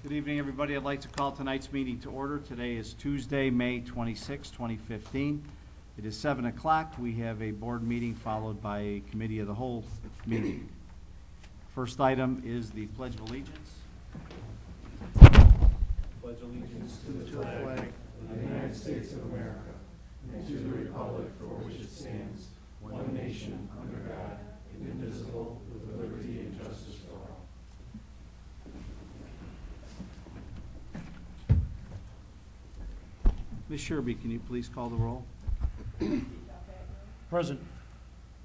Good evening, everybody. I'd like to call tonight's meeting to order. Today is Tuesday, May 26, 2015. It is 7 o'clock. We have a board meeting followed by a committee of the whole meeting. First item is the Pledge of Allegiance. Pledge allegiance to the flag of the United States of America and to the republic for which it stands, one nation, under God, indivisible, with liberty and justice for all. Ms. Sherby, can you please call the roll? Present.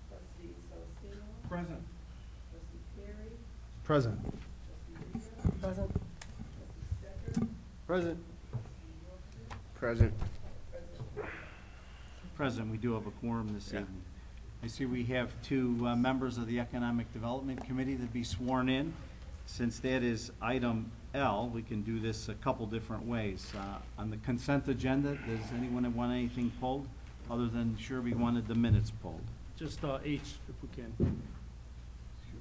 Trustee Sostino. Present. Trustee Perry. Present. Trustee Rita. Present. Trustee Stecker. Present. Present. Present, we do have a quorum this evening. I see we have two members of the Economic Development Committee that be sworn in. Since that is item L, we can do this a couple different ways. On the consent agenda, does anyone want anything pulled other than Sherby wanted the minutes pulled? Just H, if we can.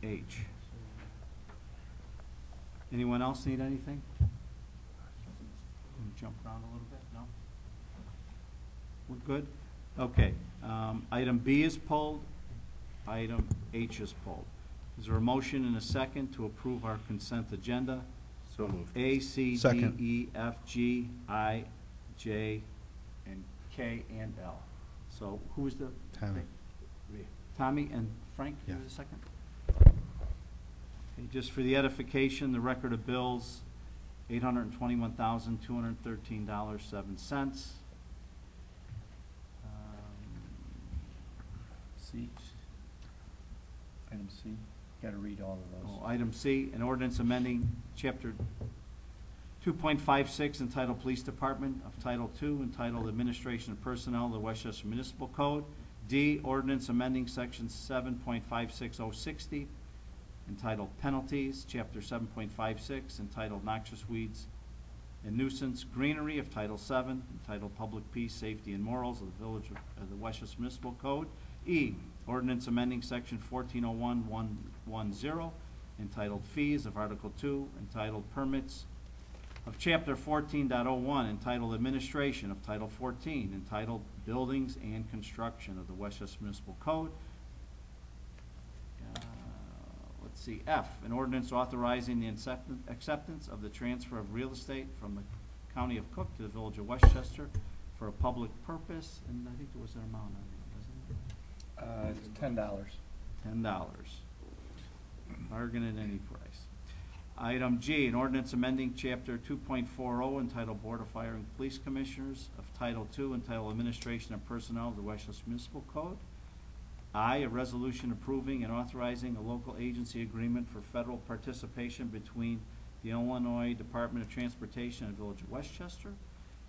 H. Anyone else need anything? Jump around a little bit, no? We're good? Okay. Item B is pulled. Item H is pulled. Is there a motion and a second to approve our consent agenda? So moved. A, C, Second. D, E, F, G, I, J, and K, and L. So who is the? Tommy. Tommy and Frank, Yeah. you the second? Okay, just for the edification, the record of bills, $821,213.07. C. Item C. Got to read all of those. Item C, an ordinance amending Chapter 2.56 entitled Police Department of Title II entitled Administration of Personnel of the Westchester Municipal Code. D, ordinance amending Section 7.56060 entitled Penalties, Chapter 7.56 entitled Noxious Weeds and Nuisance Greenery of Title VII entitled Public Peace, Safety, and Morals of the Village of the Westchester Municipal Code. E, ordinance amending Section 1401.110 entitled Fees of Article 2 entitled Permits of Chapter 14.01 entitled Administration of Title 14 entitled Buildings and Construction of the Westchester Municipal Code. Let's see, F, an ordinance authorizing the acceptance of the transfer of real estate from the County of Cook to the Village of Westchester for a public purpose, and I think there was an amount on it, wasn't It's $10. it? $10. Bargain at any price. Item G, an ordinance amending Chapter 2.40 entitled Board of Fire and Police Commissioners of Title II entitled Administration of Personnel of the Westchester Municipal Code. I, a resolution approving and authorizing a local agency agreement for federal participation between the Illinois Department of Transportation and the Village of Westchester.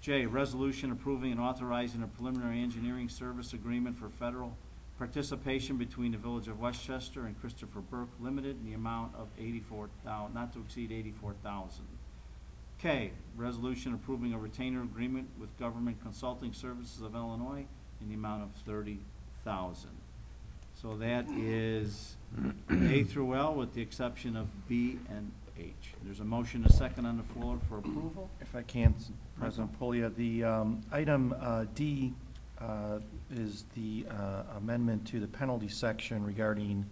J, a resolution approving and authorizing a preliminary engineering service agreement for federal participation between the Village of Westchester and Christopher Burke Limited in the amount of $84,000, not to exceed $84,000. K, resolution approving a retainer agreement with Government Consulting Services of Illinois in the amount of $30,000. So that is A through L with the exception of B and H. There's a motion, a second on the floor for approval. If I can, President Polia, the item D is the amendment to the penalty section regarding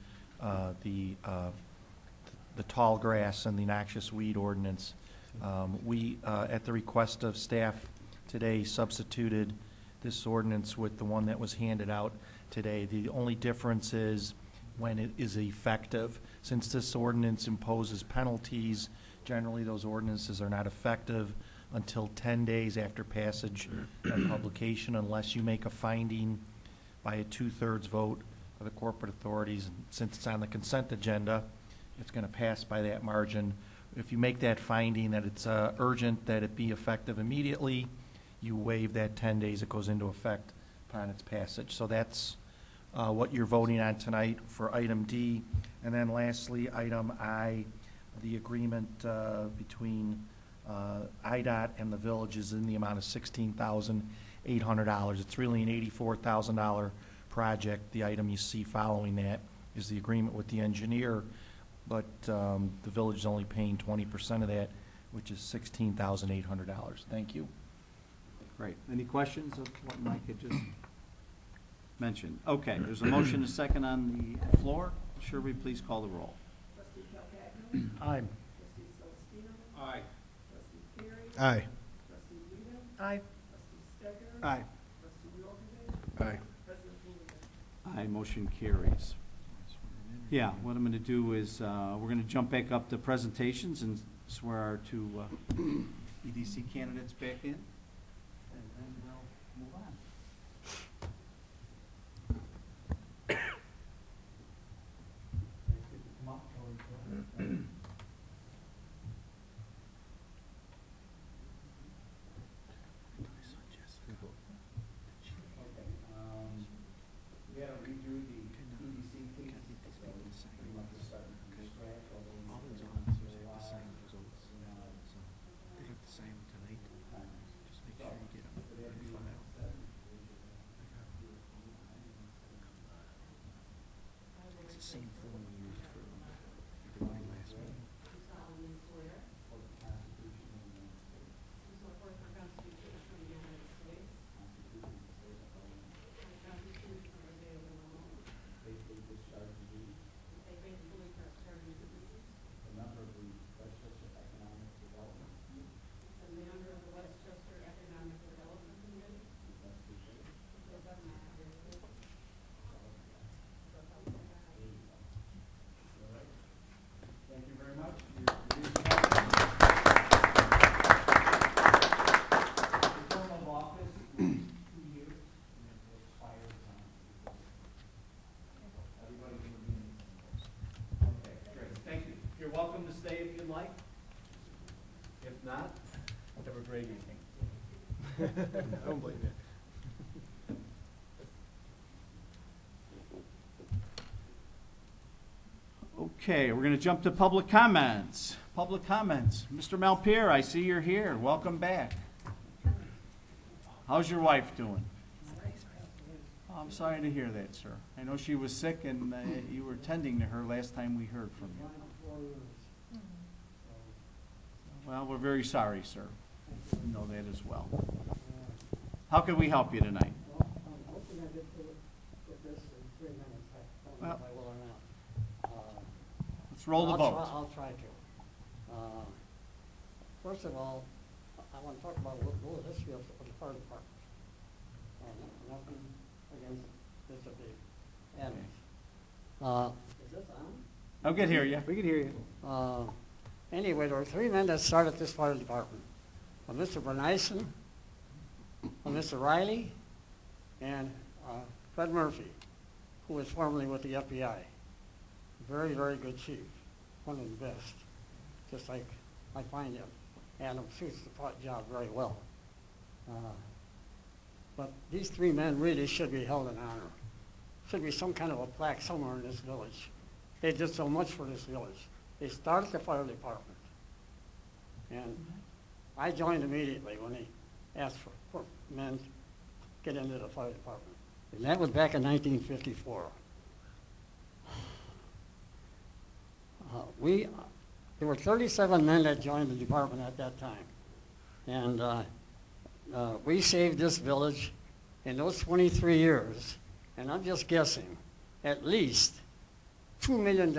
the tall grass and the noxious weed ordinance. We, at the request of staff today, substituted this ordinance with the one that was handed out today. The only difference is when it is effective. Since this ordinance imposes penalties, generally those ordinances are not effective until 10 days after passage and publication, unless you make a finding by a 2/3 vote of the corporate authorities. And since it's on the consent agenda, it's going to pass by that margin. If you make that finding that it's urgent that it be effective immediately, you waive that 10 days. It goes into effect upon its passage. So that's what you're voting on tonight for item D. And then lastly, item I, the agreement between IDOT and the village is in the amount of $16,800. It's really an $84,000 project. The item you see following that is the agreement with the engineer, but the village is only paying 20% of that which is $16,800. Thank you. Great. Any questions of what Mike had just mentioned? Okay, there's a motion and a second on the floor. Sherby, please call the roll. Trustee Calhoun. Aye. Trustee Celestino. Aye. Trustee Perry. Aye. Trustee Rita. Aye. Trustee Stecker. Aye. Trustee Yorkman. Aye. President Booth. Aye, motion carries. Yeah, what I'm going to do is, we're going to jump back up to presentations and swear our two EDC candidates back in, and then we'll move on. Come up, Okay, we gotta redo the EDC piece, so it's pretty much just starting from scratch, although we All the still results have are the same results. So they look the same tonight. Just make sure you get them in your file. It's the same form we used for everybody last meeting. faithfully discharge the duties a member of the Westchester Economic Development Committee. Thank you very much. The term of office is 2 years, and it will expire everybody will be in. Okay, great, thank you. You're welcome to stay if you'd like. If not, have a great evening. I don't blame you. Okay, we're going to jump to public comments. Public comments. Mr. Malpier, I see you're here. Welcome back. How's your wife doing? Oh, I'm sorry to hear that, sir. I know she was sick and you were tending to her last time we heard from you. Well, we're very sorry, sir. We know that as well. How can we help you tonight? Hopefully I get through with this in 3 minutes. I don't know Well, if I will or not. Let's roll the vote. I'll try to. First of all, I want to talk about a little history of the fire department. Nothing against Mr. B. Adams. Is this on? I'll get here, yeah. We can hear you. Anyway, there were 3 men that started this fire department. Mr. Bernyson, Mr. Riley, and Fred Murphy, who was formerly with the FBI. Very, very good chief, one of the best. Just like I find him. Adam suits the job very well. But these 3 men really should be held in honor. Should be some kind of a plaque somewhere in this village. They did so much for this village. They started the fire department. And I joined immediately when they asked for men to get into the fire department. And that was back in 1954. There were 37 men that joined the department at that time. And we saved this village in those 23 years, and I'm just guessing, at least $2 million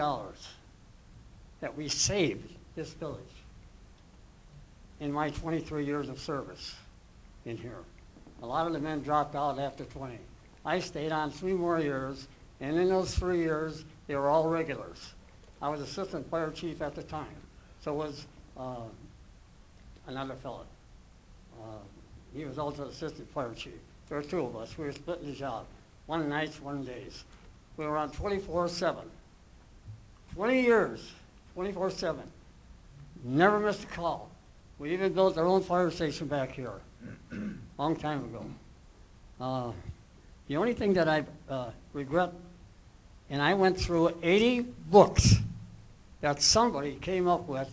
that we saved this village in my 23 years of service in here. A lot of the men dropped out after 20. I stayed on 3 more years, and in those 3 years, they were all regulars. I was assistant fire chief at the time. So was another fellow. He was also assistant fire chief. There were 2 of us. We were splitting the job. One nights, one days. We were on 24/7. 20 years, 24/7. Never missed a call. We even built our own fire station back here, long time ago. The only thing that I regret, and I went through 80 books that somebody came up with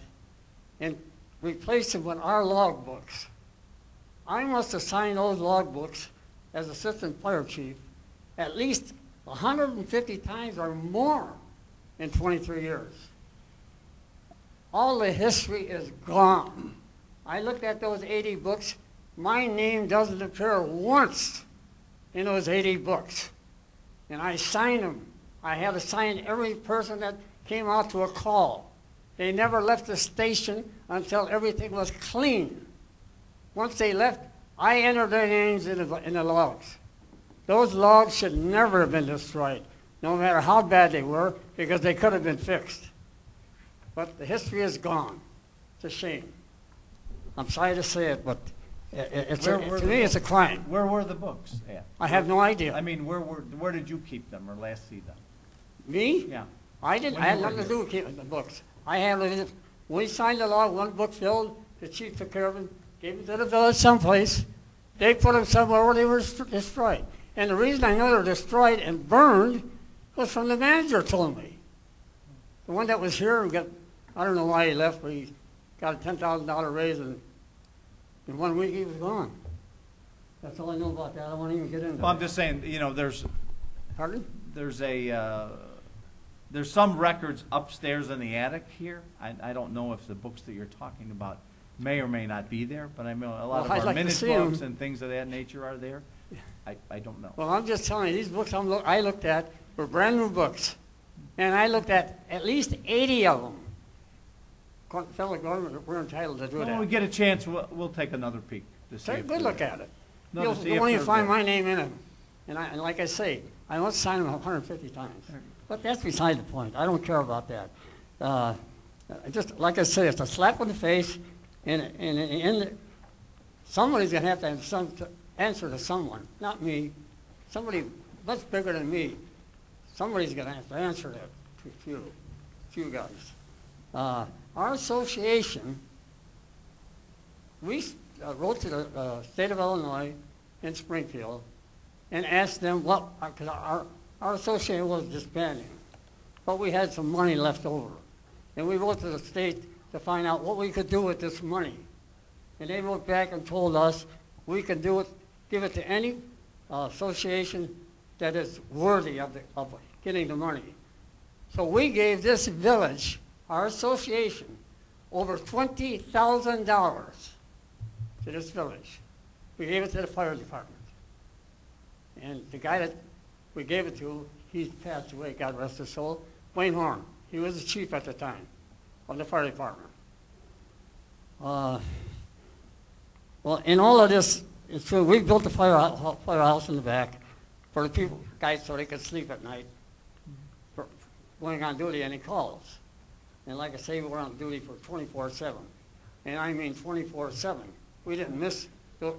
and replaced them with our log books. I must have signed those log books as assistant fire chief at least 150 times or more in 23 years. all the history is gone. I looked at those 80 books. My name doesn't appear once in those 80 books. And I signed them. I had to sign every person that came out to a call. They never left the station until everything was clean. Once they left, I entered their names in the logs. Those logs should never have been destroyed, no matter how bad they were, because they could have been fixed. But the history is gone. It's a shame. I'm sorry to say it, but to me it's a crime. Where were the books at? I have no idea. I mean, where did you keep them or last see them? Me? Yeah. I didn't. When I you had were nothing to here. do with keeping the books. I had when we signed the law, one book filled. The chief took care of them, gave them to the village someplace. They put them somewhere where they were destroyed. And the reason I know they're destroyed and burned was from the manager told me. The one that was here got, I don't know why he left, but he got a $10,000 raise, and in 1 week he was gone. That's all I know about that. I don't want to even get into Well, I'm it. just saying, you know, Pardon? there's some records upstairs in the attic here. I don't know if the books that you're talking about may or may not be there, but I know a lot Well, I'd of our like to minute see 'em. books and things of that nature are there. I don't know. Well, I'm just telling you, these books I looked at were brand new books. And I looked at least 80 of them. Federal government, we're entitled to do When that. we get a chance, we'll take another peek to see Take a if good they're look there. at it. No, You'll to see you'll if only they're find there. my name in them. And like I say, I must sign them 150 times. But that's beside the point. I don't care about that. Just like I say, it's a slap in the face, and somebody's going to have to answer to someone, not me. Somebody much bigger than me. Somebody's going to have to answer that to you guys. Our association, we wrote to the state of Illinois in Springfield and asked them what, because our association was disbanding, but we had some money left over. And we wrote to the state to find out what we could do with this money. And they wrote back and told us we could do it, give it to any association that is worthy of getting the money. So we gave this village, our association, over $20,000 to this village. We gave it to the fire department. And the guy that we gave it to, he's passed away, God rest his soul, Wayne Horn. He was the chief at the time of the fire department. Well, in all of this, it's true, we built the firehouse in the back for the people, guys, so they could sleep at night for going on duty any calls. And like I say, we were on duty for 24/7. And I mean 24/7. We didn't miss,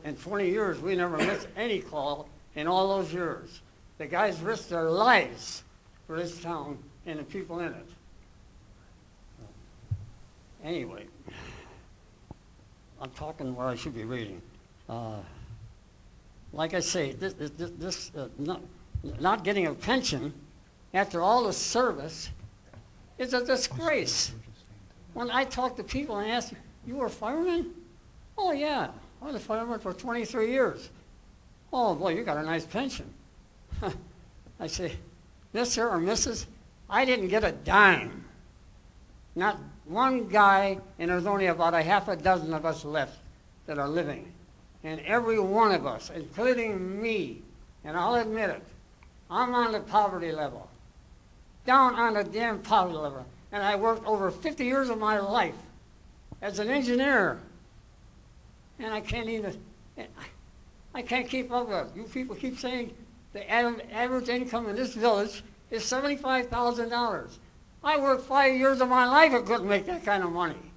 in 20 years, we never missed any call in all those years. The guys risked their lives for this town and the people in it. Anyway, I'm talking where I should be reading. Like I say, not getting a pension after all the service is a disgrace. When I talk to people and ask, you were a fireman? Oh, yeah, I was a fireman for 23 years. Oh, boy, you got a nice pension. I say, Mr. or Mrs., I didn't get a dime. Not one guy, and there's only about a half a dozen of us left that are living. And every one of us, including me, and I'll admit it, I'm on the poverty level. Down on the damn poverty level. And I worked over 50 years of my life as an engineer. And I can't keep up with it. You people keep saying the average income in this village is $75,000. I worked 5 years of my life and couldn't make that kind of money.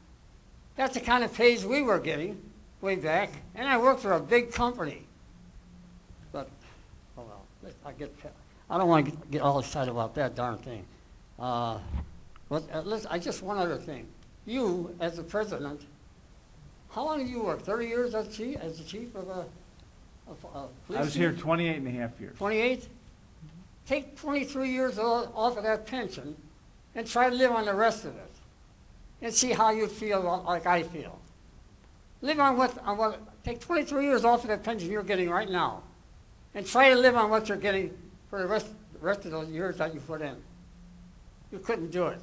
That's the kind of pays we were getting way back. And I worked for a big company. But, oh well, I don't want to get all excited about that darn thing. But listen, one other thing. You, as the president, how long have you worked? 30 years as the chief of a police? I was here 28 and a half years. 28? Take 23 years off of that pension and try to live on the rest of it and see how you feel like I feel. Live on what, take 23 years off of that pension you're getting right now and try to live on what you're getting for the rest of those years that you put in. You couldn't do it.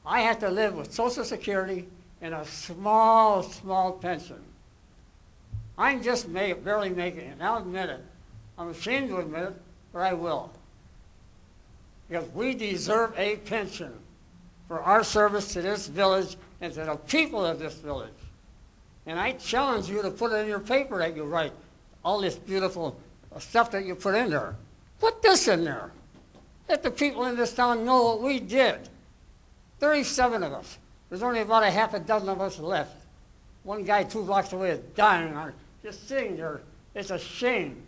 I had to live with Social Security and a small, small pension. I'm just barely making it, and I'll admit it. I'm ashamed to admit it, but I will. Because we deserve a pension for our service to this village and to the people of this village. And I challenge you to put it in your paper that you write, all this beautiful stuff that you put in there. Put this in there. Let the people in this town know what we did. 37 of us. There's only about a half a dozen of us left. One guy 2 blocks away is dying on it, just sitting there. It's a shame.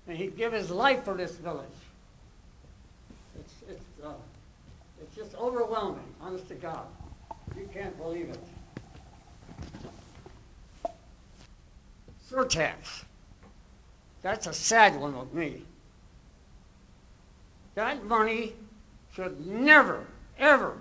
And he'd give his life for this village. It's just overwhelming, honest to God. You can't believe it. Surtax. That's a sad one with me. That money should never, ever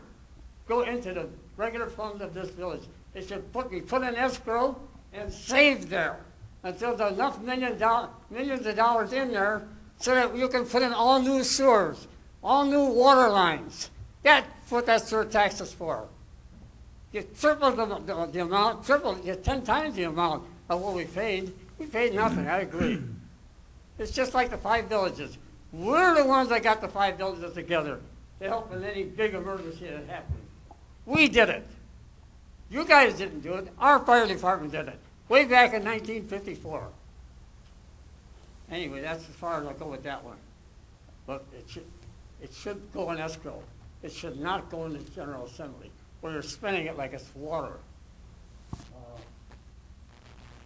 go into the regular funds of this village. It should be put in escrow and saved there until there's enough millions of dollars in there so that you can put in all new sewers, all new water lines. That's what that surtax is for. You triple the amount, you 10 times the amount of what we paid. We paid nothing, I agree. It's just like the 5 villages. We're the ones that got the 5 villages together to help in any big emergency that happened. We did it. You guys didn't do it. Our fire department did it. Way back in 1954. Anyway, that's as far as I'll go with that one. But it should go in escrow. It should not go in the General Assembly, where you're spending it like it's water.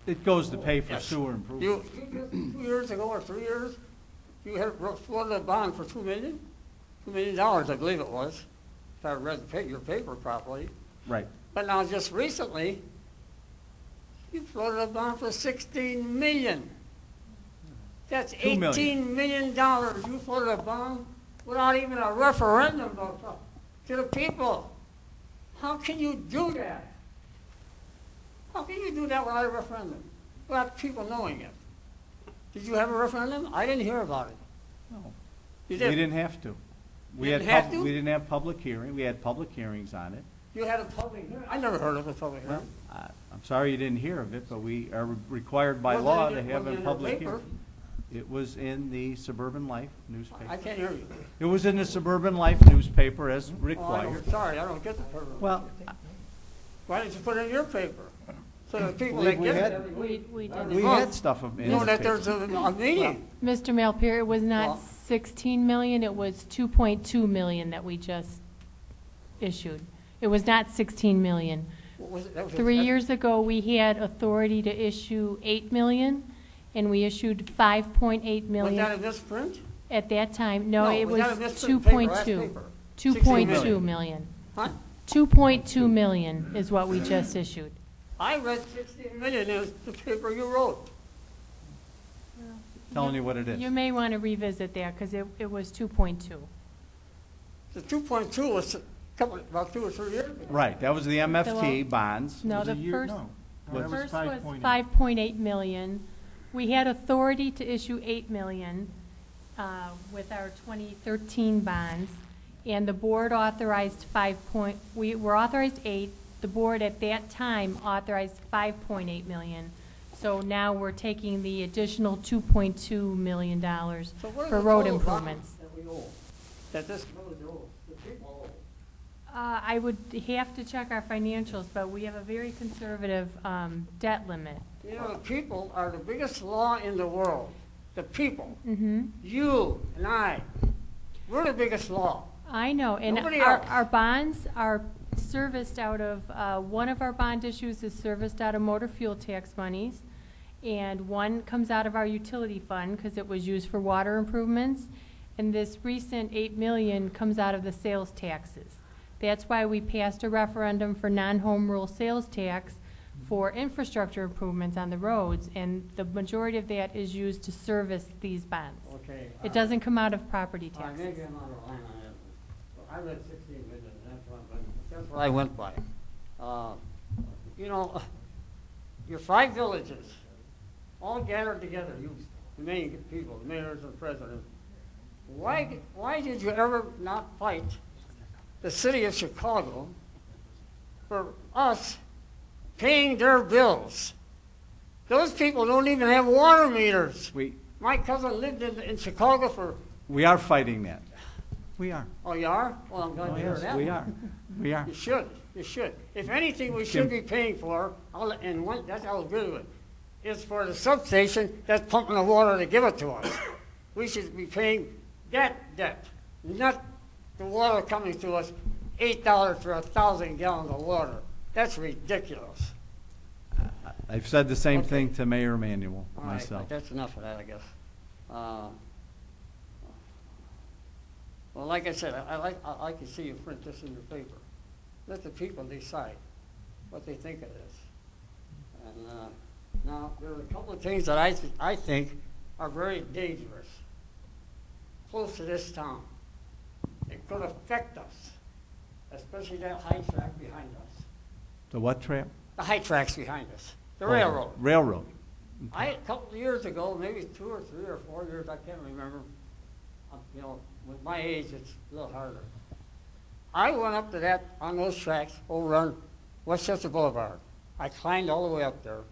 It goes to pay for Yes. sewer improvements. You just 2 years ago or 3 years, you had floated a bond for $2 million? $2 million, I believe it was, if I read your paper properly. Right. But now just recently, you floated a bond for $16 million. That's $2 million. $18 million. You floated a bond without even a referendum to the people. How can you do that? How can you do that without a referendum? Without people knowing it? Did you have a referendum? I didn't hear about it. No. You We did? didn't have to. We Didn't had have to? we didn't have public hearing. We had public hearings on it. You had a public hearing? I never heard of a public hearing. I'm sorry you didn't hear of it, but we are required by Was it law in to the- have was it a in the public paper? hearing. It was in the Suburban Life I newspaper. can't hear you. It was in the Suburban Life newspaper as Oh, required. sorry, I don't get the paper. Well, Why didn't you put it in your paper? So the people believe that we get had- it every week We Oh. did. we had stuff in the know that paper. there's a meeting. Mr. Malpier, it was Well- not 16 million, it was 2.2 million that we just issued. It was not 16 million. What was it? That was 3 years ago, we had authority to issue 8 million, and we issued 5.8 Was that million in this print? at that time. No, it was that was in this paper, last 2.2. paper? 2.2 million. Huh? 2.2 million is what we just issued. I read 16 million in the paper you wrote. Telling you what it You is. may want to revisit that, because it was 2.2. The 2.2 was about 2 or 3 years ago. Right, that was the MFT Well- bonds. No, Was the a year- first. no. The That was first was 5.8. 5.8 million. We had authority to issue 8 million with our 2013 bonds, and the board authorized we were authorized 8. The board at that time authorized 5.8 million. So now we're taking the additional $2.2 million So what is for the road total improvements. balance that we owe? That this village owes, the people owe? I would have to check our financials, but we have a very conservative debt limit. You know, the people are the biggest law in the world. The people. Mm-hmm. You and I. We're the biggest law. I know, and Nobody else. our bonds are serviced out of, one of our bond issues is serviced out of motor fuel tax monies, and one comes out of our utility fund, because it was used for water improvements, and this recent 8 million comes out of the sales taxes. That's why we passed a referendum for non-home rule sales tax for infrastructure improvements on the roads, and the majority of that is used to service these bonds. Okay. It doesn't come out of property All right, taxes. maybe I'm out of line on that. Well, I read 16 million, that's what I went by. You know, your 5 villages, all gathered together, you, the main people, the mayors and president. Why did you ever not fight the city of Chicago for us paying their bills. Those people don't even have water meters. My cousin lived in Chicago for, We are fighting that. We are. oh, you are? Well, I'm glad Oh, to hear yes, that. we are. We are. You should, you should. If anything we should be paying for, that's I'll agree with, is for the substation that's pumping the water to give it to us. We should be paying that debt, not the water coming to us, $8 for 1,000 gallons of water. That's ridiculous. I've said the same Okay. thing to Mayor Emanuel, All right, myself. that's enough of that, I guess. Well, like I said, I like to see you print this in your paper. Let the people decide what they think of this. And now, there are a couple of things that I think are very dangerous close to this town. It could affect us, especially that high track behind us. The what trap? The high tracks behind us, the Oh, railroad. Railroad. A couple of years ago, maybe 2 or 3 or 4 years, I can't remember. You know, with my age, it's a little harder. I went up to that, on those tracks, over on Westchester Boulevard. I climbed all the way up there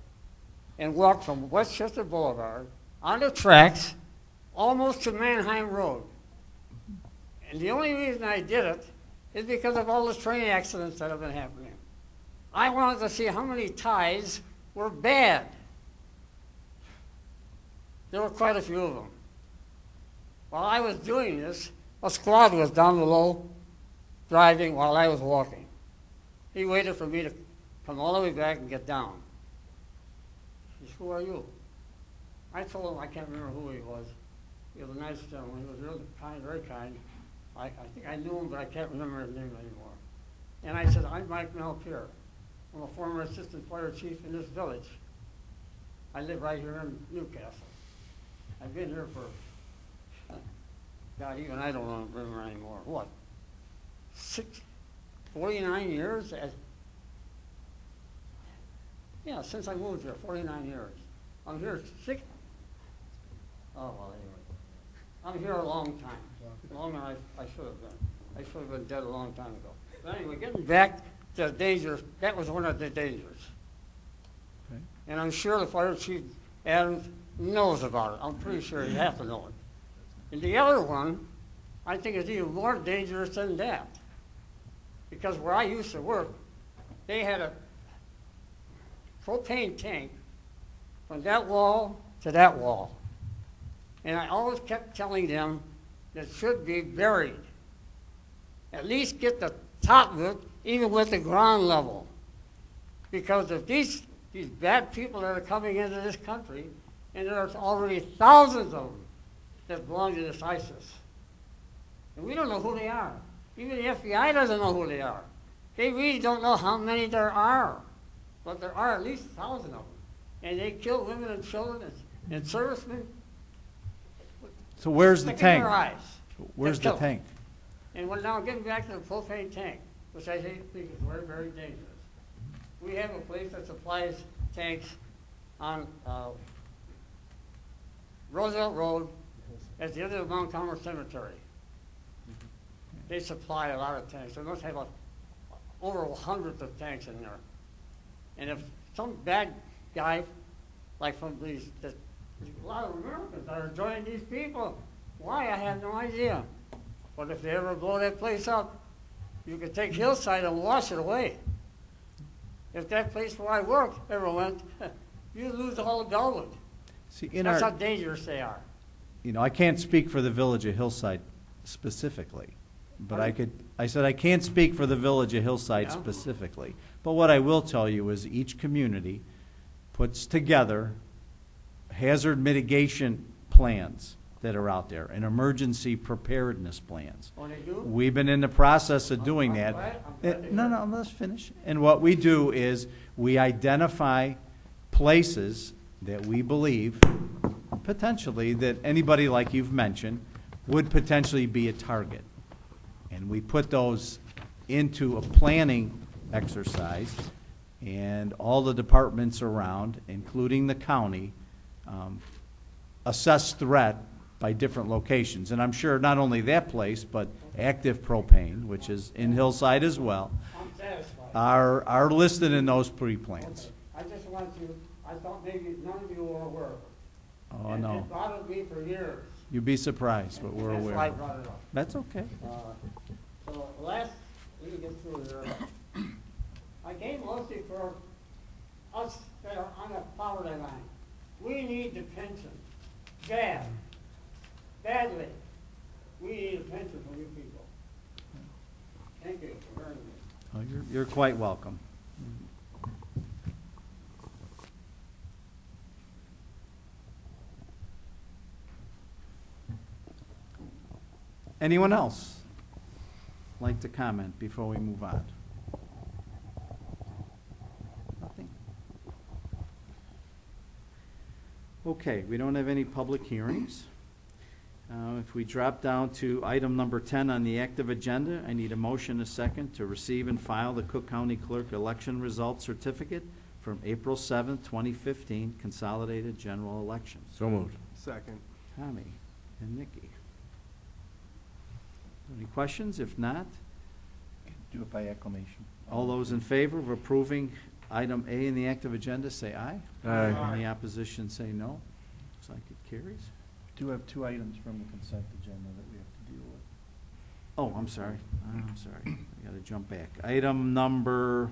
and walked from Westchester Boulevard on the tracks almost to Manheim Road. And the only reason I did it is because of all the train accidents that have been happening. I wanted to see how many ties were bad. There were quite a few of them. While I was doing this, a squad was down below driving while I was walking. He waited for me to come all the way back and get down. He said, "Who are you?" I told him I can't remember who he was. He was a nice gentleman. He was really kind, very kind. I think I knew him, but I can't remember his name anymore. And I said, "I'm Mike Malpierre. I'm a former assistant fire chief in this village. I live right here in Newcastle. I've been here for, God, even I don't remember anymore. What? 49 years? Yeah, since I moved here, 49 years. I'm here well, anyway. I'm here a long time, longer than I should have been. I should have been dead a long time ago. But anyway, getting back to the dangers, that was one of the dangers. Okay. And I'm sure the fire chief, Adams, knows about it. I'm pretty sure he has to know it. And the other one, I think is even more dangerous than that. Because where I used to work, they had a propane tank from that wall to that wall. And I always kept telling them that it should be buried. At least get the top of it, even with the ground level. Because if these bad people that are coming into this country, and there's already thousands of them that belong to this ISIS, and we don't know who they are. Even the FBI doesn't know who they are. They really don't know how many there are. But there are at least 1,000 of them. And they kill women and children and servicemen. So where's the Stick in their tank? eyes. Where's Just the kill 'em. tank? And now getting back to the propane tank, which I think is very, very dangerous. We have a place that supplies tanks on Roosevelt Road at the end of the Mount Carmel Cemetery. They supply a lot of tanks. They must have over hundreds of tanks in there. And if some bad guy, like from there's a lot of Americans that are joining these people. Why? I have no idea. But if they ever blow that place up, you could take Hillside and wash it away. If that place where I work ever went, you lose all the Bellwood. See, in That's how our, dangerous they are. I can't speak for the village of Hillside specifically, but I said I can't speak for the village of Hillside Yeah. specifically. But what I will tell you is each community puts together hazard mitigation plans that are out there and emergency preparedness plans. When they do, We've been in the process of doing I'm that. glad to No, hear no, let's finish. And what we do is we identify places that we believe potentially that anybody like you've mentioned would potentially be a target. And we put those into a planning exercise, and all the departments around, including the county, assess threat by different locations. And I'm sure not only that place, but Active Propane, which is in Hillside as well, I'm satisfied. are listed in those pre-plans. I just want you, I thought maybe none of you were aware of it. Oh, And no. it bothered me for years. You'd be surprised, but we're That's aware. why I brought it up. That's okay. So last, let me get through here. I came mostly for us that are on the poverty line. We need the pension, badly. We need a pension for you people. Thank you for hearing me. Oh, you're quite welcome. Anyone else like to comment before we move on? Nothing? Okay, we don't have any public hearings. If we drop down to item number 10 on the active agenda, I need a motion and a second to receive and file the Cook County Clerk Election Results Certificate from April 7th, 2015 Consolidated General Elections. So moved. Second. Tommy and Nikki. Any questions? If not, Do it by acclamation. all those in favor of approving item A in the active agenda, say aye. Aye. Any opposition, say no. Looks like it carries. Do have two items from the consent agenda that we have to deal with. Oh, I'm sorry. I'm sorry. I gotta jump back. Item number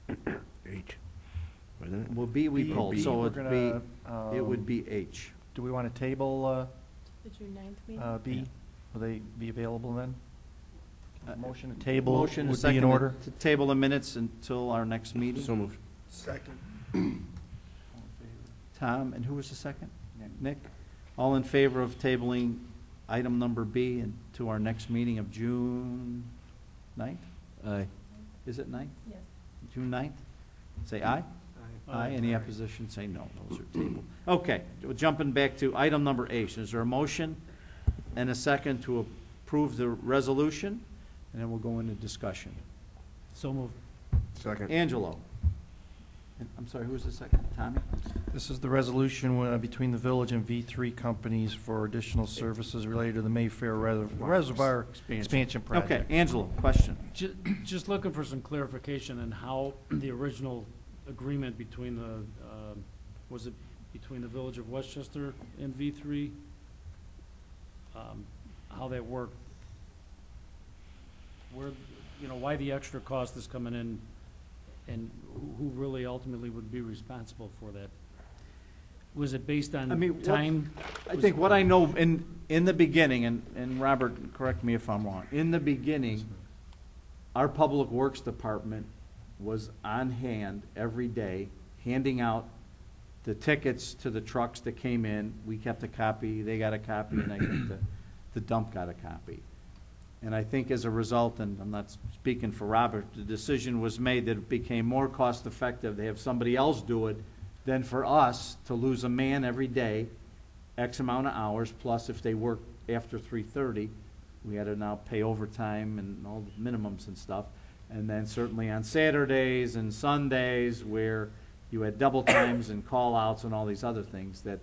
H. Wasn't it? will be we B, pulled, B, so we're it'd be, gonna, it would be H. Do we want to table The June 9th meeting? B? Yeah. Will they be available then? Uh, Motion to table Motion and would be in second order? to table the minutes until our next meeting. So moved. Second. Tom, and who was the second? Nick? All in favor of tabling item number B and to our next meeting of June 9th? Aye. Is it 9th? Yes. June 9th? Say aye. Aye. Any opposition, say no. Those are tabled. Okay, we're jumping back to item number H. Is there a motion and a second to approve the resolution? And then we'll go into discussion. So moved. Second. Angelo? And I'm sorry, who was the second? Tommy? This is the resolution between the village and V3 companies for additional services related to the Mayfair Reservoir expansion project. Okay, Angelo, question. Just looking for some clarification on how the original agreement between the, was it between the Village of Westchester and V3? How that worked? Where, why the extra cost is coming in, and who really ultimately would be responsible for that? Was it based on I mean, time? I think what I know in the beginning, and Robert, correct me if I'm wrong, in the beginning, our Public Works Department was on hand every day, handing out the tickets to the trucks that came in. We kept a copy, they got a copy, and I think the dump got a copy. And I think as a result, and I'm not speaking for Robert, the decision was made that it became more cost-effective to have somebody else do it than for us to lose a man every day, X amount of hours, plus if they work after 3:30, we had to now pay overtime and all the minimums and stuff. And then certainly on Saturdays and Sundays where you had double times and call-outs and all these other things that.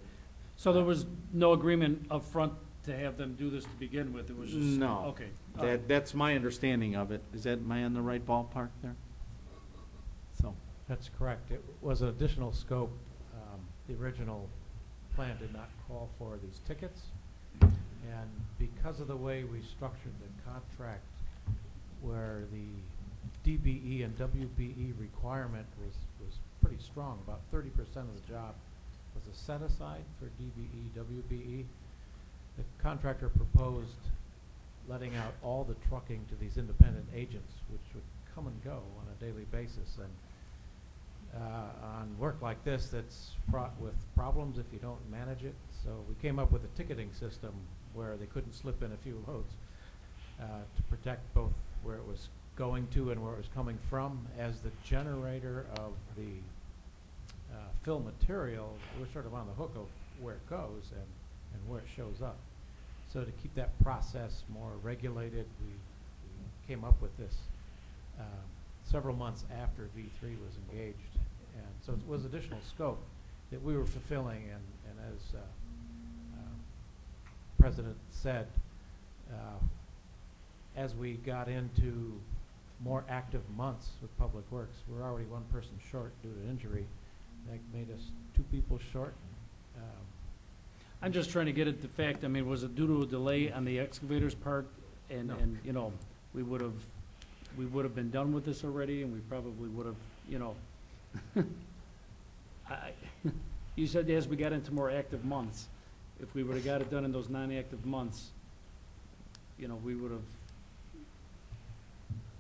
So there was no agreement up front to have them do this to begin with? It was just? No. Okay. All right. That's my understanding of it. Am I in the right ballpark there? So, That's correct. It was an additional scope. The original plan did not call for these tickets. And because of the way we structured the contract, where the DBE and WBE requirement was pretty strong, about 30% of the job was a set-aside for DBE, WBE. The contractor proposed letting out all the trucking to these independent agents, which would come and go on a daily basis. And on work like this, that's fraught with problems if you don't manage it. So we came up with a ticketing system where they couldn't slip in a few loads to protect both where it was going to and where it was coming from. As the generator of the fill material, we're sort of on the hook of where it goes and where it shows up. So to keep that process more regulated, we came up with this several months after V3 was engaged. And so it was additional scope that we were fulfilling, and as president said, as we got into more active months with Public Works, we're already one person short due to injury. That made us 2 people short. I'm just trying to get at the fact, I mean, was it due to a delay on the excavator's part? And, No. and, you know, we would have been done with this already, and we probably would have, you know. You said as we got into more active months, if we would have got it done in those non-active months, you know, we would have.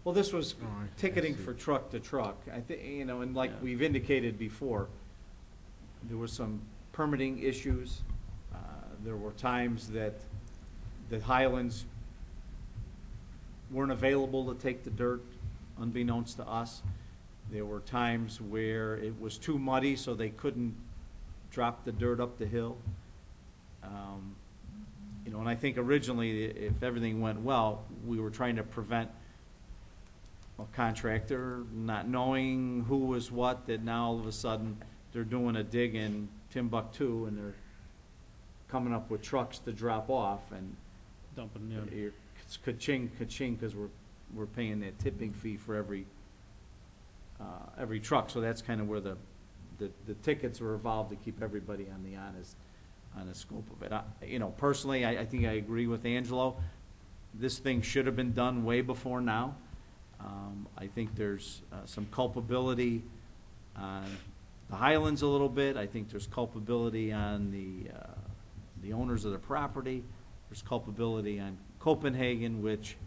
Well, this was Oh, I ticketing see. for truck to truck. I think, you know, and like Yeah. we've indicated before, there were some permitting issues. There were times that the Highlands weren't available to take the dirt, unbeknownst to us. There were times where it was too muddy, so they couldn't drop the dirt up the hill. You know, and I think originally, if everything went well, we were trying to prevent a contractor not knowing who was what, that now all of a sudden they're doing a dig in Timbuktu and they're coming up with trucks to drop off, and Dumping, yeah. it's ka-ching, ka-ching, because we're paying that tipping fee for every truck. So that's kind of where the tickets were involved, to keep everybody on the honest scope of it. You know, personally, I think I agree with Angelo. This thing should have been done way before now. I think there's some culpability on the Highlands a little bit. I think there's culpability on the owners of the property. There's culpability on Copenhagen, which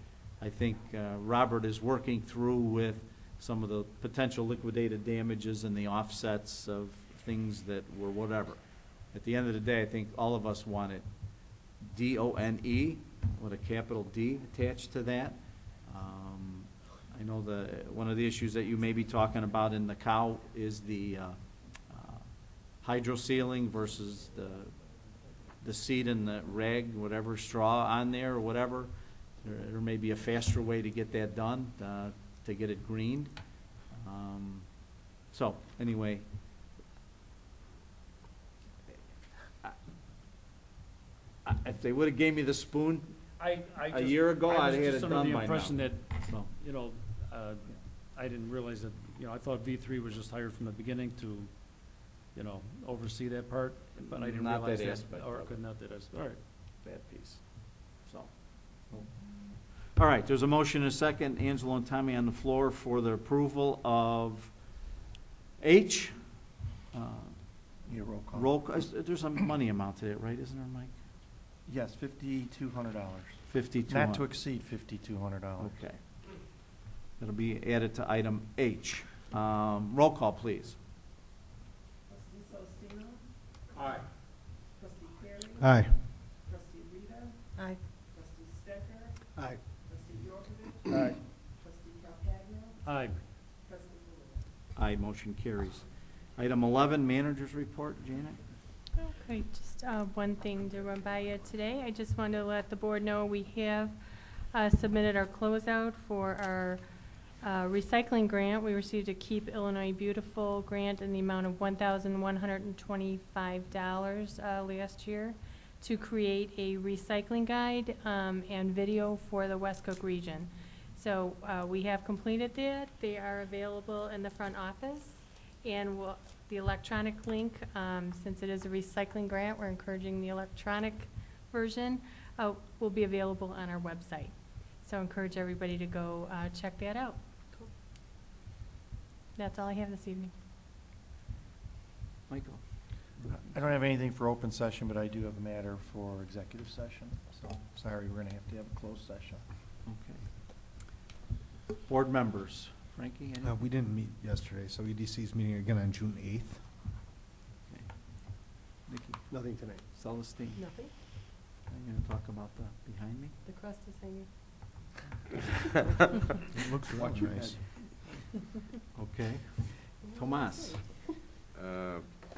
I think Robert is working through with some of the potential liquidated damages and the offsets of things that were whatever. At the end of the day, I think all of us want it D-O-N-E, with a capital D attached to that. I know one of the issues that you may be talking about in the cow is the hydro sealing versus the seed and the rag, whatever, straw on there or whatever. There may be a faster way to get that done, to get it greened. So, anyway. If they would've gave me the spoon I a just- year ago, I I'd was have had just it under done the by now. impression that, So, you know, I didn't realize that, you know, I thought V3 was just hired from the beginning to, you know, oversee that part, but I didn't Not that realize that. aspect Or of it. not that aspect, all right. that piece, so. All right, there's a motion and a second, Angelo and Tommy on the floor for the approval of H. Need a roll call? There's a money amount to it, right, isn't there, Mike? Yes, $5,200. 5,200. Not to exceed $5,200. Okay. It'll be added to item H. Roll call, please. Trustee Sostina. Aye. Trustee Carey. Aye. Trustee Rita. Aye. Trustee Stecker. Aye. Trustee Yorkovich. Aye. Trustee Carpagna. Aye. President Polito. Aye, motion carries. Item 11, managers report, Janet? Okay, just one thing to run by you today. I just wanted to let the board know we have submitted our closeout for our recycling grant. We received a Keep Illinois Beautiful grant in the amount of $1,125 last year to create a recycling guide and video for the West Cook region. So we have completed that. They are available in the front office. And the electronic link, since it is a recycling grant, we're encouraging the electronic version, will be available on our website. So I encourage everybody to go check that out. That's all I have this evening. Michael? I don't have anything for open session, but I do have a matter for executive session. So, sorry, we're going to have a closed session. Okay. Board members, Frankie, any? We didn't meet yesterday, so EDC is meeting again on June 8th. Okay. Nikki? Nothing tonight. Celestine? Nothing. Are you gonna talk about the behind me? The crust is hanging. It looks Watch really your nice. Okay. Tomas?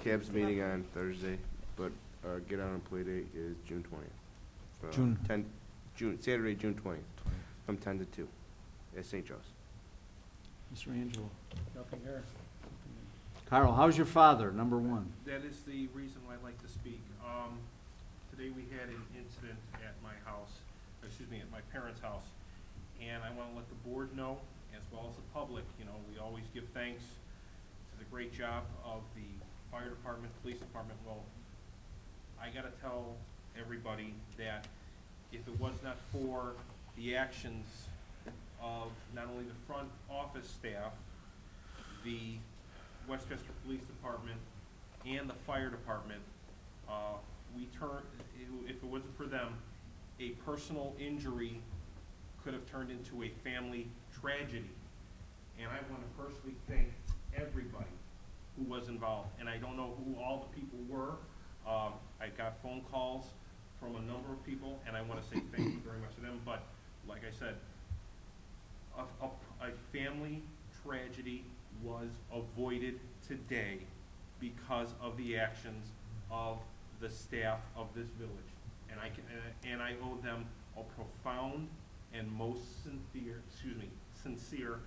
Cab's meeting on Thursday, but our get out and play date is June 20th. Saturday, June 20th, from 10 to 2 at St. Joe's. Mr. Angelo? Nothing here. Carl, how's your father, number one? That is the reason why I'd like to speak. yesterday we had an incident at my house, excuse me, at my parents' house. And I want to let the board know, as well as the public, you know, we always give thanks to the great job of the fire department, police department. Well, I got to tell everybody that if it was not for the actions of not only the front office staff, the Westchester Police Department, and the fire department, if it wasn't for them, a personal injury could have turned into a family tragedy. And I want to personally thank everybody who was involved. And I don't know who all the people were. I got phone calls from a number of people, and I want to say thank you very much to them. But like I said, a family tragedy was avoided today because of the actions of the staff of this village. And I owe them a profound and most sincere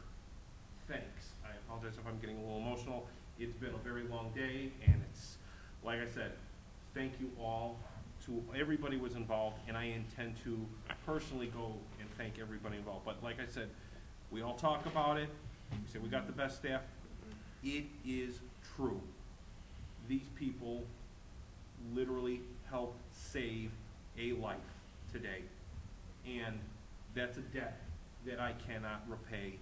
thanks. I apologize if I'm getting a little emotional. It's been a very long day, and it's, like I said, thank you all to everybody who was involved, and I intend to personally go and thank everybody involved. But like I said, we all talk about it. We say we got the best staff. It is true. These people literally helped save a life today. And that's a debt that I cannot repay.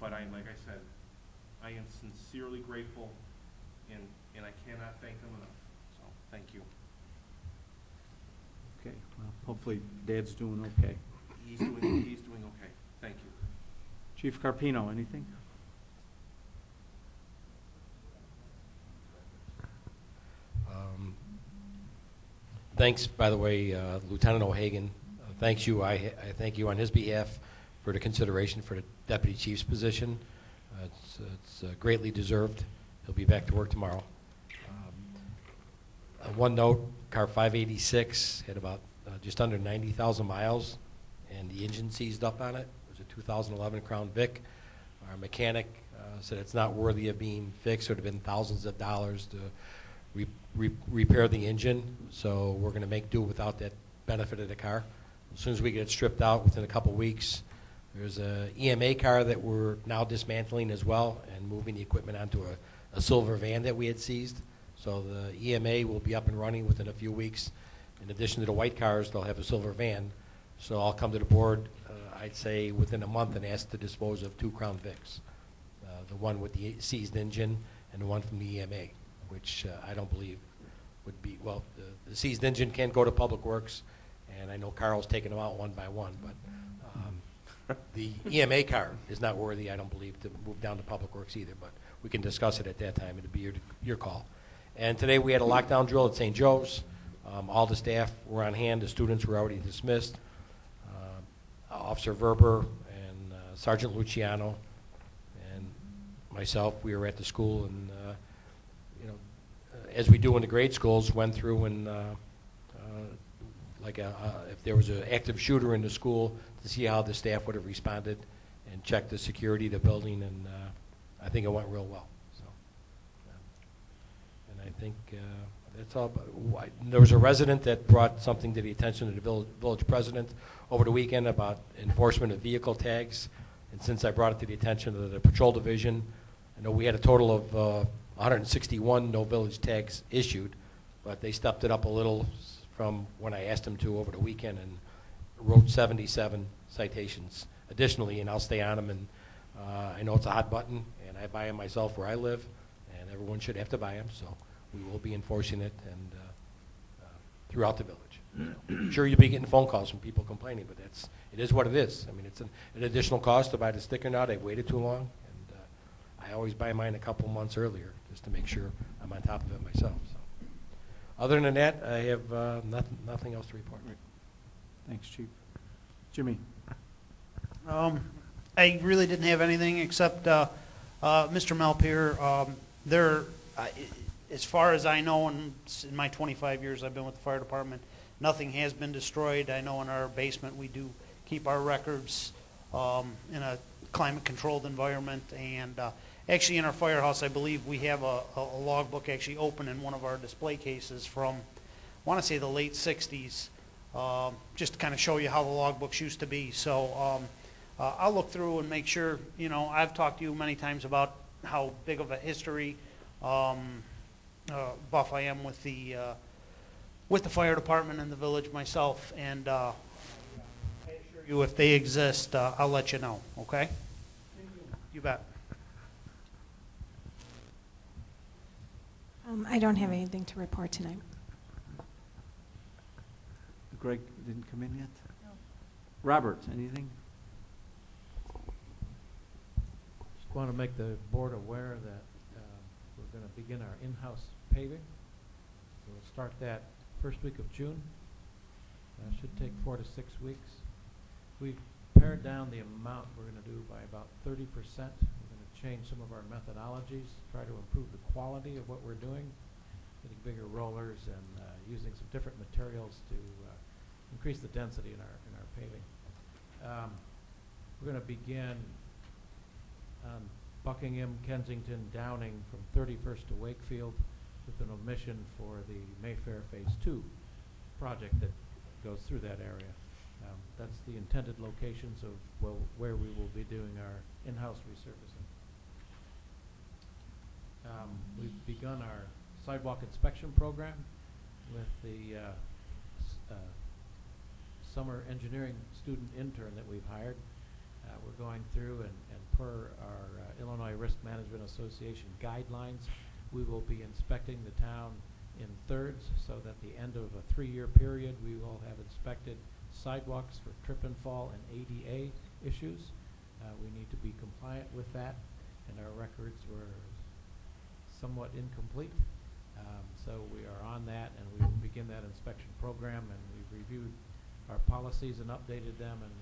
But like I said, I am sincerely grateful, and I cannot thank them enough. So, thank you. Okay, well, hopefully Dad's doing okay. He's doing okay. Thank you. Chief Carpino, anything? Thanks, by the way, Lieutenant O'Hagan. Thanks you. I thank you on his behalf for the consideration for the deputy chief's position. It's greatly deserved. He'll be back to work tomorrow. One note, car 586 had about just under 90,000 miles, and the engine seized up on it. It was a 2011 Crown Vic. Our mechanic said it's not worthy of being fixed. It would have been thousands of dollars to repair the engine, so we're going to make do without that benefit of the car. As soon as we get it stripped out within a couple weeks, there's a EMA car that we're now dismantling as well and moving the equipment onto a silver van that we had seized. So the EMA will be up and running within a few weeks. In addition to the white cars, they'll have a silver van. So I'll come to the board, I'd say within a month, and ask to dispose of 2 Crown Vics. The one with the seized engine and the one from the EMA, which I don't believe would be, well, the seized engine can't go to Public Works, and I know Carl's taking them out one by one, but the EMA car is not worthy, I don't believe, to move down to Public Works either, but we can discuss it at that time. It'll be your call. And today we had a lockdown drill at St. Joe's. All the staff were on hand. The students were already dismissed. Officer Verber and Sergeant Luciano and myself, we were at the school, and as we do in the grade schools, went through and if there was an active shooter in the school, to see how the staff would have responded and checked the security of the building, and I think it went real well. So, and I think that's all. There was a resident that brought something to the attention of the village president over the weekend about enforcement of vehicle tags, and since I brought it to the attention of the patrol division, I know we had a total of 161 no village tags issued, but they stepped it up a little from when I asked them to over the weekend and wrote 77 citations additionally, and I'll stay on them. And I know it's a hot button, and I buy them myself where I live, and everyone should have to buy them, so we will be enforcing it and throughout the village. I'm sure you'll be getting phone calls from people complaining, but it is what it is. I mean, it's an additional cost to buy the sticker now. They've waited too long, and I always buy mine a couple months earlier just to make sure I'm on top of it myself. So. Other than that, I have nothing else to report. Thanks, Chief. Jimmy. I really didn't have anything except Mr. Malpier. As far as I know, in my 25 years I've been with the fire department, nothing has been destroyed. I know in our basement we do keep our records in a climate-controlled environment, and actually in our firehouse I believe we have a logbook actually open in one of our display cases from want to say the late 60s, just to kind of show you how the logbooks used to be. So I'll look through and make sure, you know, I've talked to you many times about how big of a history buff I am with the fire department and the village myself, and I assure you, if they exist, I'll let you know, okay? You bet. I don't have anything to report tonight. Greg didn't come in yet? No. Robert, anything? Just want to make the board aware that we're going to begin our in-house paving. We'll start that first week of June. Should take 4 to 6 weeks. We've pared down the amount we're going to do by about 30%. We're going to change some of our methodologies, try to improve the quality of what we're doing, getting bigger rollers and using some different materials to increase the density in our paving. We're going to begin on Buckingham, Kensington, Downing from 31st to Wakefield with an omission for the Mayfair Phase 2 project that goes through that area. That's the intended locations of where we will be doing our in-house resurfacing. We've begun our sidewalk inspection program with the summer engineering student intern that we've hired. We're going through and per our Illinois Risk Management Association guidelines, we will be inspecting the town in thirds, so that at the end of a 3-year period, we will have inspected sidewalks for trip and fall and ADA issues. We need to be compliant with that, and our records were somewhat incomplete. So we are on that, and we will begin that inspection program, and we've reviewed our policies and updated them, and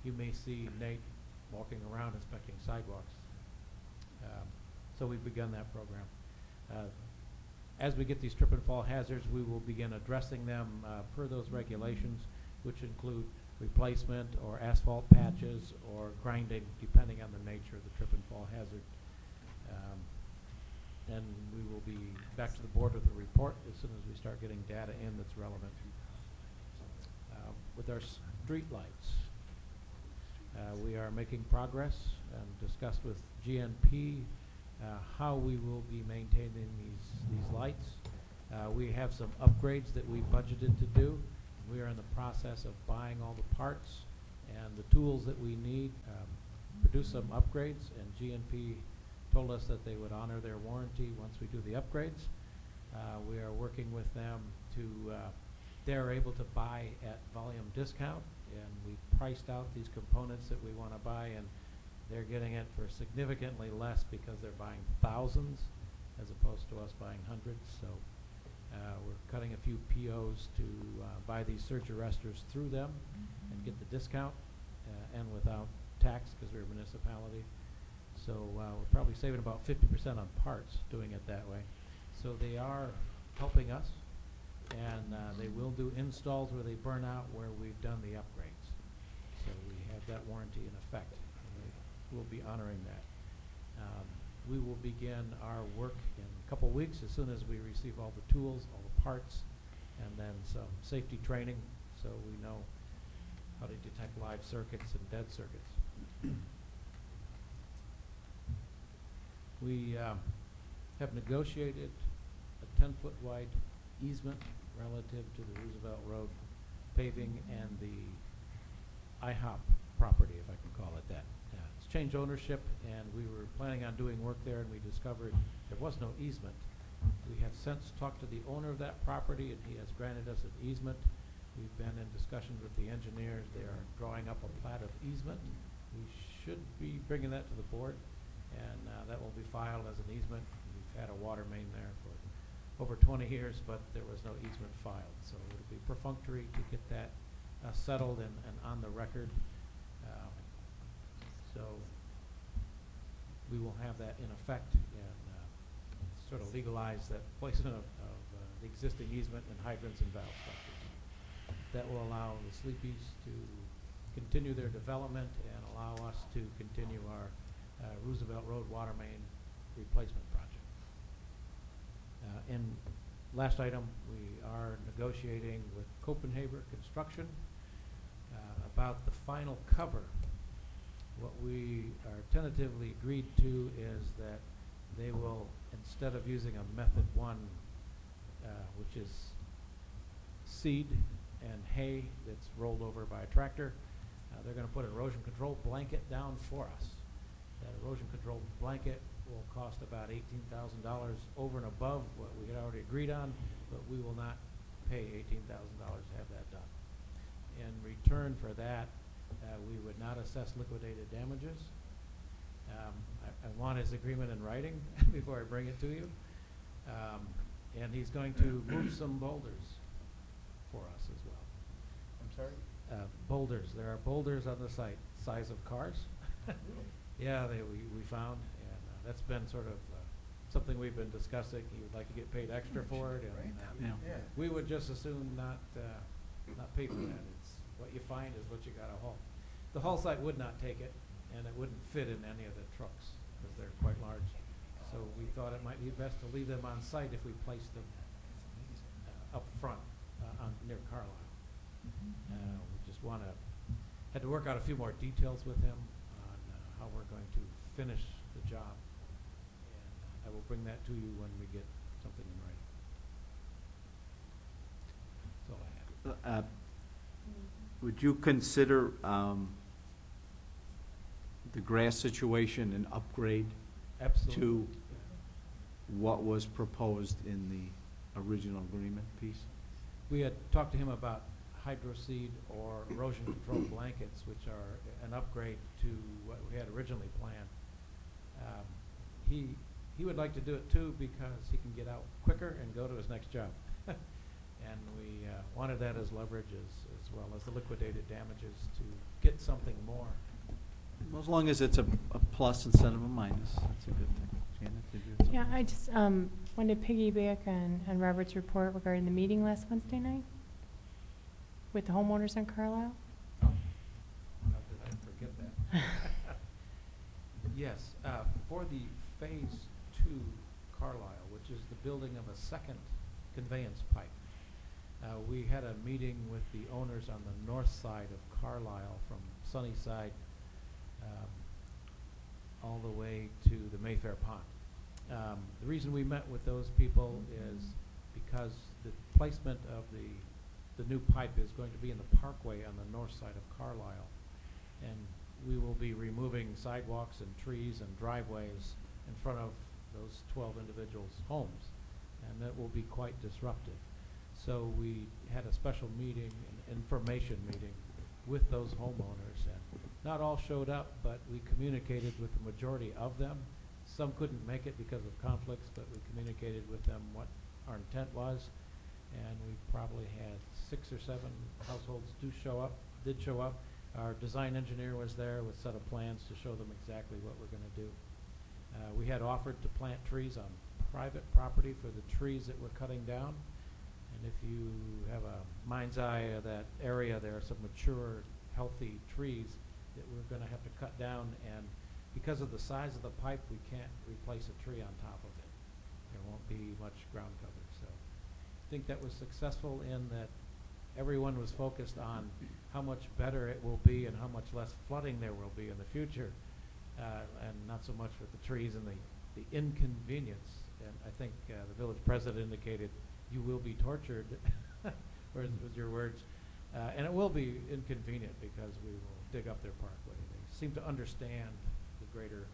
you may see Nate walking around inspecting sidewalks. So we've begun that program. As we get these trip and fall hazards, we will begin addressing them per those regulations, which include replacement or asphalt patches or grinding, depending on the nature of the trip and fall hazard. And we will be back to the board with a report as soon as we start getting data in that's relevant. With our street lights, we are making progress and discussed with GNP how we will be maintaining these lights. We have some upgrades that we budgeted to do. We are in the process of buying all the parts and the tools that we need, produce some upgrades, and GNP told us that they would honor their warranty once we do the upgrades. We are working with them to, they're able to buy at volume discount, and we've priced out these components that we want to buy, and they're getting it for significantly less because they're buying thousands as opposed to us buying hundreds. So we're cutting a few POs to buy these surge arresters through them and get the discount and without tax because we're a municipality. So we're probably saving about 50% on parts doing it that way. So they are helping us, and they will do installs where they burn out where we've done the upgrades. So we have that warranty in effect. We'll be honoring that. We will begin our work in a couple weeks as soon as we receive all the tools, all the parts, and then some safety training so we know how to detect live circuits and dead circuits. We have negotiated a 10-foot wide easement relative to the Roosevelt Road paving and the IHOP property, if I can call it that. It's changed ownership, and we were planning on doing work there, and we discovered there was no easement. We have since talked to the owner of that property, and he has granted us an easement. We've been in discussions with the engineers. They are drawing up a plat of easement. We should be bringing that to the board, and that will be filed as an easement. We've had a water main there for over 20 years, but there was no easement filed. So it'll be perfunctory to get that settled and on the record. So we will have that in effect and sort of legalize that placement of the existing easement and hydrants and valve structures. That will allow the Sleepies to continue their development and allow us to continue our Roosevelt Road water main replacement project. In Last item, we are negotiating with Copenhagen Construction about the final cover. What we are tentatively agreed to is that they will, instead of using a method 1, which is seed and hay that's rolled over by a tractor, they're going to put an erosion control blanket down for us. That erosion control blanket will cost about $18,000 over and above what we had already agreed on, but we will not pay $18,000 to have that done. In return for that, we would not assess liquidated damages. I want his agreement in writing before I bring it to you. And he's going to move some boulders for us as well. I'm sorry? Boulders. There are boulders on the site, size of cars. Yeah, we found, and that's been sort of something we've been discussing. He would like to get paid extra for it, and we would just as soon not pay for that. It's what you find is what you got to haul. The haul site would not take it, and it wouldn't fit in any of the trucks because they're quite large. So we thought it might be best to leave them on site if we placed them up front near Carlisle. We just had to work out a few more details with him on how we're going to finish the job. And I will bring that to you when we get something in writing. That's all I have. Would you consider the grass situation an upgrade Absolutely. to what was proposed in the original agreement piece? We had talked to him about hydroseed or erosion control blankets, which are an upgrade to what we had originally planned. He would like to do it too because he can get out quicker and go to his next job. And we wanted that as leverage as well as the liquidated damages to get something more. Well, as long as it's a plus instead of a minus, that's a good thing. Janet, did you have something? Yeah, I just wanted to piggyback on Robert's report regarding the meeting last Wednesday night with the homeowners on Carlisle. How did I forget that? Yes, for the Phase 2 Carlisle, which is the building of a second conveyance pipe, we had a meeting with the owners on the north side of Carlisle from Sunnyside all the way to the Mayfair Pond. The reason we met with those people is because the placement of the new pipe is going to be in the parkway on the north side of Carlisle, and we will be removing sidewalks and trees and driveways in front of those 12 individuals' homes, and that will be quite disruptive. So we had a special meeting, an information meeting with those homeowners, and not all showed up, but we communicated with the majority of them. Some couldn't make it because of conflicts, but we communicated with them what our intent was, and we probably had 6 or 7 households did show up. Our design engineer was there with a set of plans to show them exactly what we're going to do. We had offered to plant trees on private property for the trees that we're cutting down. And if you have a mind's eye of that area, there are some mature, healthy trees that we're going to have to cut down. And because of the size of the pipe, we can't replace a tree on top of it. There won't be much ground cover. So I think that was successful in that everyone was focused on how much better it will be and how much less flooding there will be in the future, and not so much with the trees and the inconvenience. And I think the village president indicated, you will be tortured, was your words. And it will be inconvenient because we will dig up their parkway. They seem to understand the greater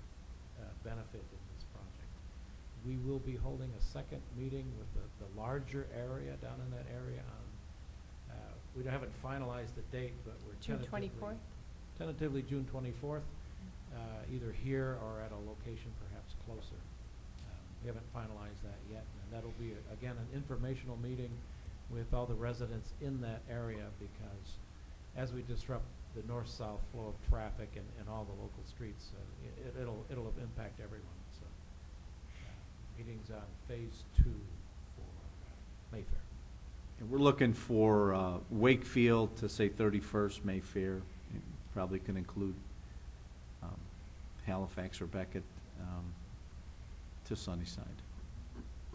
benefit in this project. We will be holding a second meeting with the larger area down in that area on, we haven't finalized the date, but we're June 24th? Tentatively June 24th, either here or at a location perhaps closer. We haven't finalized that yet, and that'll be, again, an informational meeting with all the residents in that area, because as we disrupt the north-south flow of traffic and all the local streets, it'll impact everyone. So, meetings on Phase 2 for Mayfair. And we're looking for Wakefield to say 31st, Mayfair. It probably can include Halifax or Beckett to Sunnyside.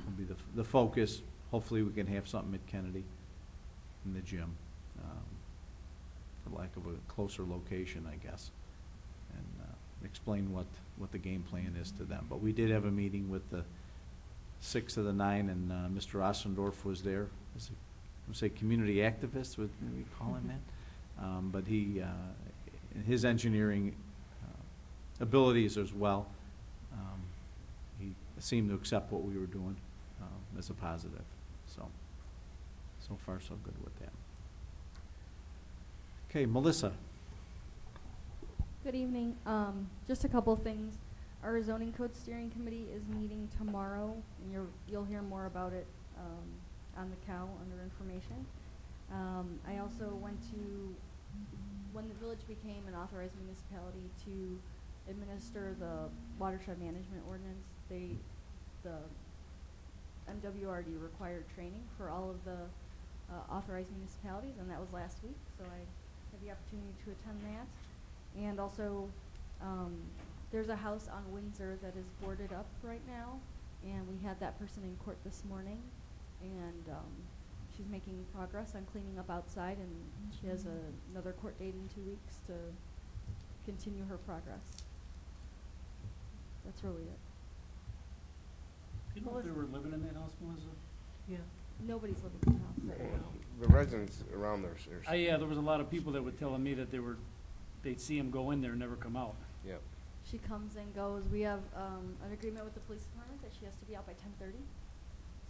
Will be the focus. hopefully we can have something at Kennedy in the gym, for lack of a closer location, I guess, and explain what the game plan is to them. But we did have a meeting with the 6 of the 9, and Mr. Ossendorf was there. As I would say community activist, would we call him that? But he, his engineering abilities as well, he seemed to accept what we were doing as a positive. So far so good with that. Okay, Melissa. Good evening. Just a couple things. Our zoning code steering committee is meeting tomorrow, and you'll hear more about it on the cow under information. I also went to, when the village became an authorized municipality to administer the watershed management ordinance, the MWRD required training for all of the authorized municipalities, and that was last week, so I had the opportunity to attend that. And also, there's a house on Windsor that is boarded up right now, and we had that person in court this morning, and she's making progress on cleaning up outside, and she has another court date in 2 weeks to continue her progress. That's really it. You know if they were living in that house, Melissa? Yeah. Nobody's living in the house right now. The residents around there, Yeah, there was a lot of people that were telling me that they'd see him go in there and never come out. Yep. She comes and goes. We have an agreement with the police department that she has to be out by 10:30.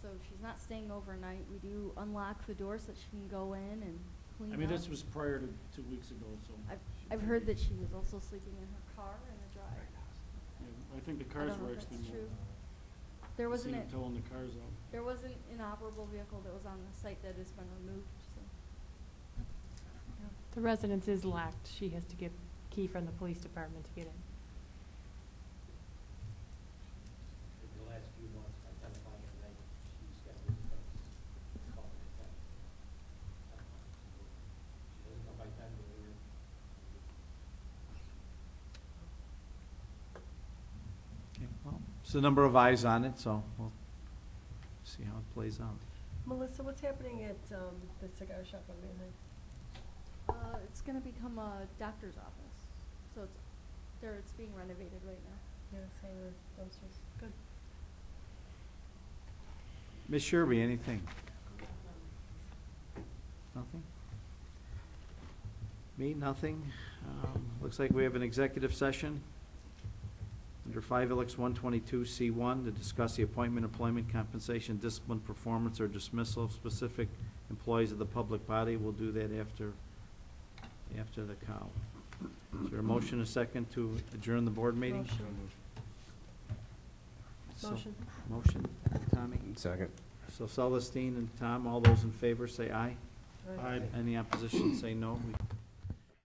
So she's not staying overnight. We do unlock the door so that she can go in and clean I mean, up. this was prior to 2 weeks ago, so. I've heard that she was also sleeping in her car in the drive. Yeah, I think the I cars don't know were if actually that's true. moved. There I wasn't seen him towing the cars out. There was an inoperable vehicle that was on the site that has been removed, so. The residence is locked. She has to get key from the police department to get in. In the last few months, by 10 o'clock at night, she's got visitors calling at 10. She doesn't come by 10 to leave. Okay, well, it's a number of eyes on it, so we'll see how it plays out. Melissa, what's happening at the cigar shop on Manhattan? It's gonna become a doctor's office, so it's being renovated right now. Yeah, so the dumpsters. Good. Ms. Sherby, anything? Nothing? Me, nothing. Looks like we have an executive session under 5 Ilix 122C1 to discuss the appointment, employment, compensation, discipline, performance, or dismissal of specific employees of the public body. We'll do that after the cow. Is there a motion, a second, to adjourn the board meeting? Motion. Motion, Tommy? Second. So Celestine and Tom, all those in favor say aye. Aye. Any opposition say no. We